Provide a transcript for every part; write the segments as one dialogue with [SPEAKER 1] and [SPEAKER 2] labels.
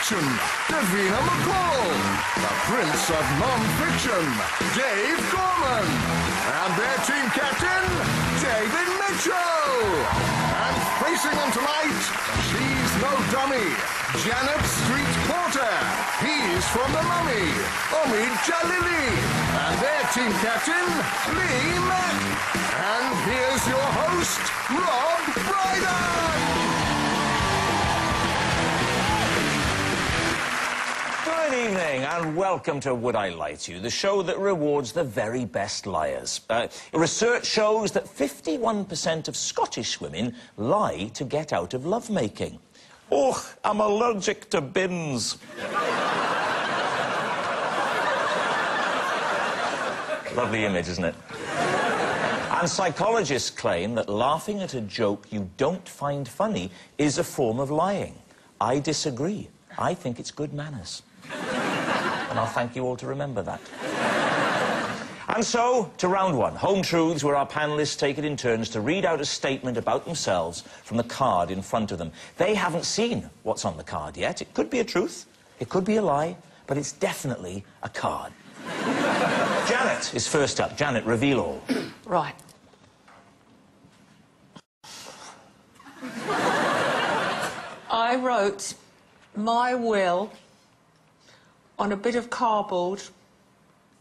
[SPEAKER 1] fiction, Davina McCall. The Prince of Non-Fiction, Dave Gorman. And their team captain, David Mitchell. And facing them tonight, she's no dummy, Janet Street Porter. He's from The Mummy, Omid Jalili. And their team captain, Lee Mack. And here's your host, Rob Brydon.
[SPEAKER 2] Good evening and welcome to Would I Lie to You, the show that rewards the very best liars. Research shows that 51% of Scottish women lie to get out of lovemaking. Oh, I'm allergic to bins. Lovely image, isn't it? And psychologists claim that laughing at a joke you don't find funny is a form of lying. I disagree. I think it's good manners. And I'll thank you all to remember that. And so, to round one, Home Truths, where our panellists take it in turns to read out a statement about themselves from the card in front of them. They haven't seen what's on the card yet. It could be a truth, it could be a lie, but it's definitely a card. Janet is first up. Janet, reveal all.
[SPEAKER 3] Right. I wrote my will on a bit of cardboard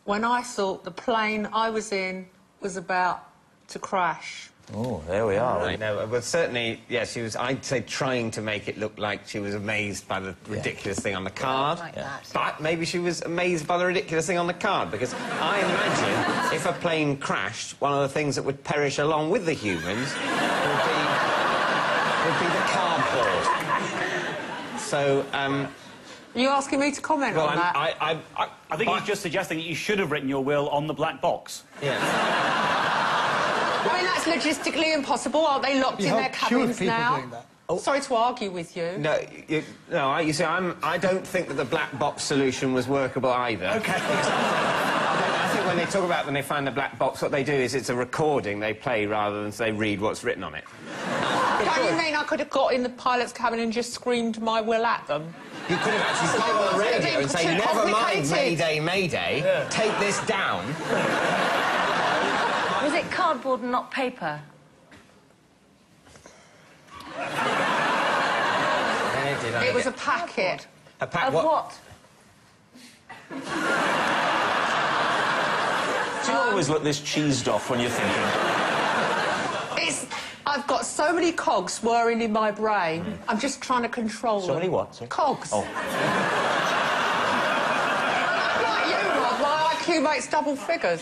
[SPEAKER 3] when I thought the plane I was in was about to crash.
[SPEAKER 2] Oh, there we are.
[SPEAKER 4] I know, but certainly, yeah, she was, I'd say, trying to make it look like she was amazed by the ridiculous thing on the card.
[SPEAKER 3] Like that.
[SPEAKER 4] But maybe she was amazed by the ridiculous thing on the card, because I imagine if a plane crashed, one of the things that would perish along with the humans would be the cardboard. So,
[SPEAKER 3] Are you asking me to comment on that?
[SPEAKER 5] I think he's just suggesting that you should have written your will on the black box.
[SPEAKER 4] Yeah.
[SPEAKER 3] I mean, that's logistically impossible. Aren't they locked in their cabins now?
[SPEAKER 6] Doing that.
[SPEAKER 3] Oh. Sorry to argue with you.
[SPEAKER 4] No, you see, I don't think that the black box solution was workable either.
[SPEAKER 5] OK.
[SPEAKER 4] I think when they talk about when they find the black box, what they do is it's a recording they play rather than, say, read what's written on it.
[SPEAKER 3] Don't you mean I could have got in the pilot's cabin and just screamed my will at them?
[SPEAKER 4] You could have actually put it on the radio and say, never mind, Mayday, Mayday, take this down.
[SPEAKER 7] Was it cardboard and not paper?
[SPEAKER 3] It was a packet.
[SPEAKER 4] A pack
[SPEAKER 7] Of what?
[SPEAKER 2] Do you always look this cheesed off when you're thinking?
[SPEAKER 3] I've got so many cogs whirring in my brain. I'm just trying to control them.
[SPEAKER 2] So many what? Sorry?
[SPEAKER 3] Cogs.
[SPEAKER 2] Oh.
[SPEAKER 3] Like you, Rob. My IQ makes double figures.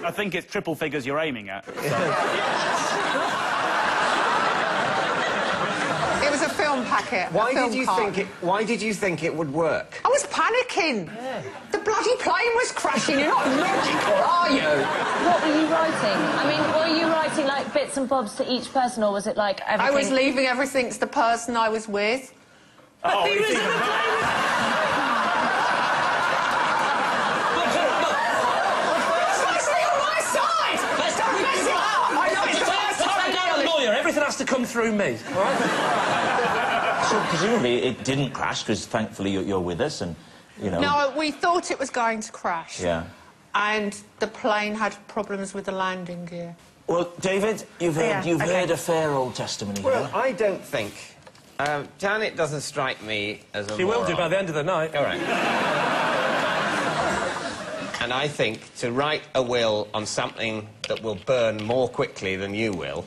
[SPEAKER 5] I think it's triple figures you're aiming at.
[SPEAKER 3] It was a film packet.
[SPEAKER 4] Why did you think it would work?
[SPEAKER 3] I was panicking. Yeah. The bloody plane was crashing. You're not logical, are you?
[SPEAKER 7] What were you writing? I mean, were you writing, like, bits and bobs to each person, or was it, like, everything?
[SPEAKER 3] I was leaving everything to the person I was with.
[SPEAKER 5] Oh,
[SPEAKER 3] he was in the plane.
[SPEAKER 2] Everything has to come through me, all right? So, presumably, it didn't crash, because thankfully you're with us, and, you know...
[SPEAKER 3] No, we thought it was going to crash.
[SPEAKER 2] Yeah.
[SPEAKER 3] And the plane had problems with the landing gear.
[SPEAKER 2] Well, David, you've heard a fair old testimony here.
[SPEAKER 4] Well, I don't think... Janet doesn't strike me as a
[SPEAKER 6] She will do by the end of the night.
[SPEAKER 4] All right. And I think to write a will on something that will burn more quickly than you will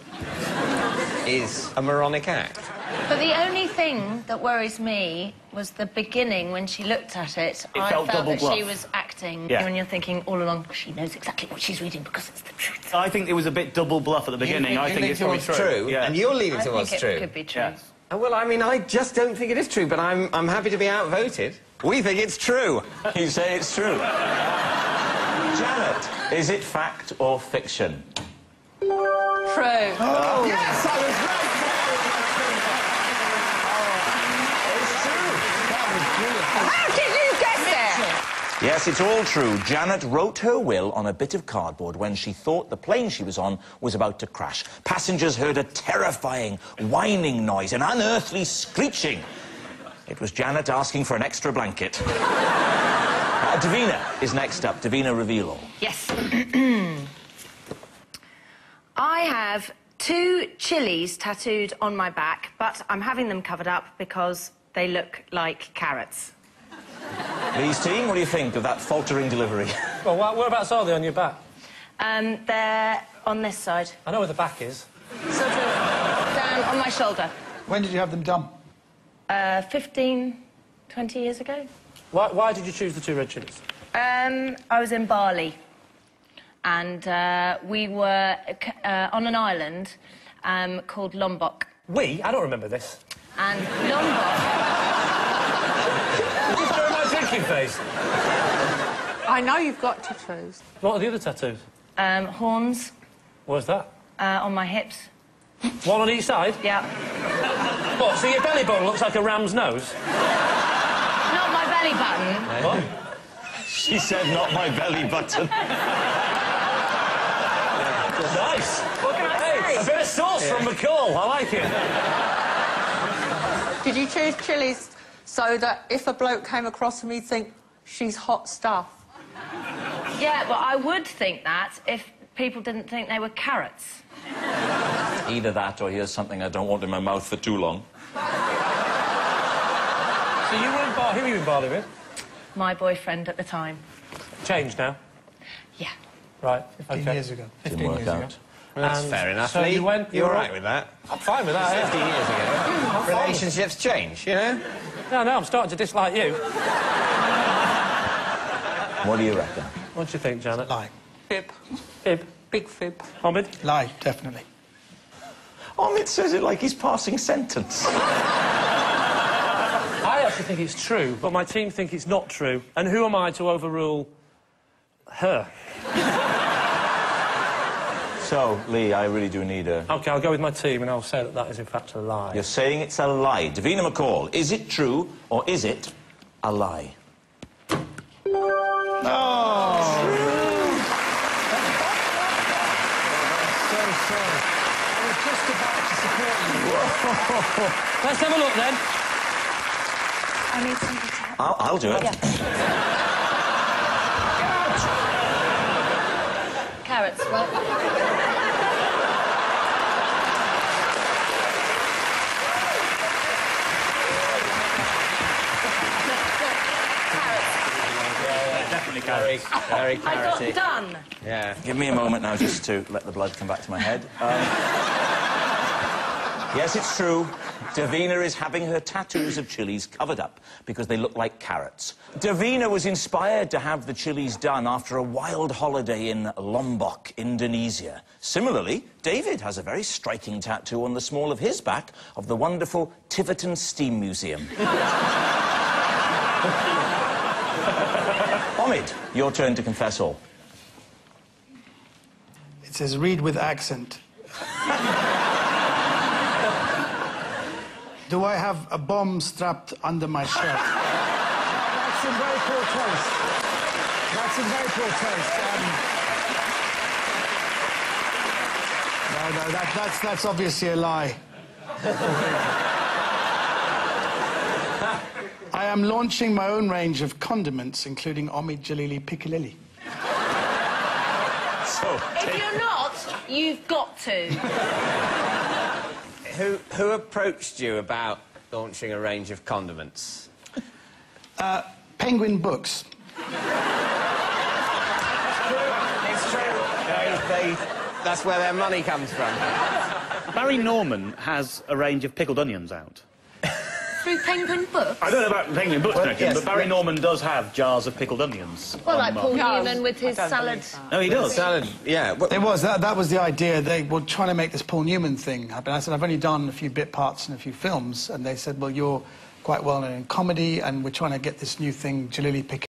[SPEAKER 4] is a moronic act.
[SPEAKER 7] But the only thing that worries me was the beginning when she looked at it. I
[SPEAKER 5] felt
[SPEAKER 7] felt
[SPEAKER 5] double
[SPEAKER 7] that
[SPEAKER 5] bluff.
[SPEAKER 7] she was acting.
[SPEAKER 5] Yeah.
[SPEAKER 7] When you're thinking all along, she knows exactly what she's reading because it's the truth.
[SPEAKER 5] I think it was a bit double bluff at the beginning. I think it's probably
[SPEAKER 4] towards true.
[SPEAKER 5] Yeah.
[SPEAKER 4] And you're leaning towards
[SPEAKER 7] I think
[SPEAKER 4] true.
[SPEAKER 7] it could be true.
[SPEAKER 5] Yeah.
[SPEAKER 4] Well, I mean, I just don't think it is true, but I'm happy to be outvoted. We think it's true.
[SPEAKER 2] You say it's true. Janet, is it fact or fiction?
[SPEAKER 3] True.
[SPEAKER 4] Oh, yes, I was right.
[SPEAKER 3] How did you guess it?
[SPEAKER 2] Yes, it's all true. Janet wrote her will on a bit of cardboard when she thought the plane she was on was about to crash. Passengers heard a terrifying whining noise, an unearthly screeching. It was Janet asking for an extra blanket. Davina is next up. Davina, reveal all.
[SPEAKER 7] Yes. I have 2 chilies tattooed on my back, but I'm having them covered up because they look like carrots.
[SPEAKER 2] Lee's team, what do you think of that faltering delivery?
[SPEAKER 6] Well, whereabouts are they on your back?
[SPEAKER 7] They're on this side.
[SPEAKER 6] I know where the back is.
[SPEAKER 7] Sort of down on my shoulder.
[SPEAKER 8] When did you have them done?
[SPEAKER 7] 15, 20 years ago.
[SPEAKER 6] Why did you choose the 2 red chilies?
[SPEAKER 7] I was in Bali, and we were on an island called Lombok.
[SPEAKER 6] We? I don't remember this.
[SPEAKER 7] And Lombok...
[SPEAKER 6] Just during my drinking phase.
[SPEAKER 3] I know you've got tattoos.
[SPEAKER 6] What are the other tattoos?
[SPEAKER 7] Horns
[SPEAKER 6] What's that?
[SPEAKER 7] on my hips.
[SPEAKER 6] One on each side?
[SPEAKER 7] Yeah.
[SPEAKER 6] What, so your belly button looks like a ram's nose?
[SPEAKER 7] Not my belly button.
[SPEAKER 6] What?
[SPEAKER 2] She said, not my belly button.
[SPEAKER 6] Nice.
[SPEAKER 7] What can I
[SPEAKER 6] Hey,
[SPEAKER 7] say?
[SPEAKER 6] a bit of sauce from McCall. I like it.
[SPEAKER 3] Did you choose chilies so that if a bloke came across him, he'd think, she's hot stuff?
[SPEAKER 7] Yeah, but I would think that if people didn't think they were carrots.
[SPEAKER 2] Either that or here's something I don't want in my mouth for too long.
[SPEAKER 6] So you were in Bali. Who were you in Bali with?
[SPEAKER 7] My boyfriend at the time.
[SPEAKER 6] Changed now?
[SPEAKER 7] Yeah.
[SPEAKER 6] Right.
[SPEAKER 8] 15 years ago. 15
[SPEAKER 2] Didn't work
[SPEAKER 8] years
[SPEAKER 2] out.
[SPEAKER 8] ago.
[SPEAKER 4] That's
[SPEAKER 6] And
[SPEAKER 4] fair enough,
[SPEAKER 6] so
[SPEAKER 4] Lee.
[SPEAKER 6] you went...
[SPEAKER 4] You're all right with that.
[SPEAKER 6] I'm fine with that,
[SPEAKER 4] 50
[SPEAKER 6] yeah.
[SPEAKER 4] years ago. Relationships change, you know?
[SPEAKER 6] No, I'm starting to dislike you.
[SPEAKER 2] What do you reckon?
[SPEAKER 6] What do you think, Janet?
[SPEAKER 8] Lie.
[SPEAKER 3] Fib.
[SPEAKER 6] Fib.
[SPEAKER 3] Big fib.
[SPEAKER 6] Homid?
[SPEAKER 8] Lie, definitely.
[SPEAKER 2] Omid says it like he's passing sentence.
[SPEAKER 6] I actually think it's true, but my team think it's not true. And who am I to overrule her?
[SPEAKER 2] So, Lee, I really do need a...
[SPEAKER 6] OK, I'll go with my team and I'll say that that is in fact a lie.
[SPEAKER 2] You're saying it's a lie. Davina McCall, is it true or is it a lie?
[SPEAKER 6] Let's have a look, then.
[SPEAKER 7] I need somebody to help.
[SPEAKER 2] I'll do it.
[SPEAKER 7] Yeah. Carrots, right?
[SPEAKER 5] Definitely
[SPEAKER 4] Very,
[SPEAKER 5] carrots.
[SPEAKER 4] very
[SPEAKER 7] I
[SPEAKER 4] carroty.
[SPEAKER 7] got done.
[SPEAKER 4] Yeah.
[SPEAKER 2] Give me a moment now just to let the blood come back to my head. Yes, it's true. Davina is having her tattoos of chilies covered up because they look like carrots. Davina was inspired to have the chilies done after a wild holiday in Lombok, Indonesia. Similarly, David has a very striking tattoo on the small of his back of the wonderful Tiverton Steam Museum. Omid, your turn to confess all.
[SPEAKER 8] It says read with accent. Do I have a bomb strapped under my shirt? That's in very poor taste. That's in very poor taste. No, that's obviously a lie. I am launching my own range of condiments, including Omid Jalili Piccalilli.
[SPEAKER 2] So,
[SPEAKER 7] If you're not, you've got to.
[SPEAKER 4] Who approached you about launching a range of condiments?
[SPEAKER 8] Penguin Books.
[SPEAKER 4] It's true. That's where their money comes from.
[SPEAKER 5] Barry Norman has a range of pickled onions out.
[SPEAKER 7] Through Penguin Books?
[SPEAKER 5] I don't know about Penguin Books,
[SPEAKER 4] Well,
[SPEAKER 5] Nick,
[SPEAKER 4] yes,
[SPEAKER 5] but Barry
[SPEAKER 4] yeah.
[SPEAKER 5] Norman does have jars of pickled onions.
[SPEAKER 7] Well, like Paul
[SPEAKER 3] No,
[SPEAKER 7] Newman with his
[SPEAKER 3] I don't
[SPEAKER 7] salad.
[SPEAKER 3] believe that.
[SPEAKER 5] No, he does.
[SPEAKER 4] Salad, yeah.
[SPEAKER 8] It was. That was the idea. They were trying to make this Paul Newman thing happen. I said, I've only done a few bit parts in a few films. And they said, well, you're quite well known in comedy, and we're trying to get this new thing, Jalili Piccalilli.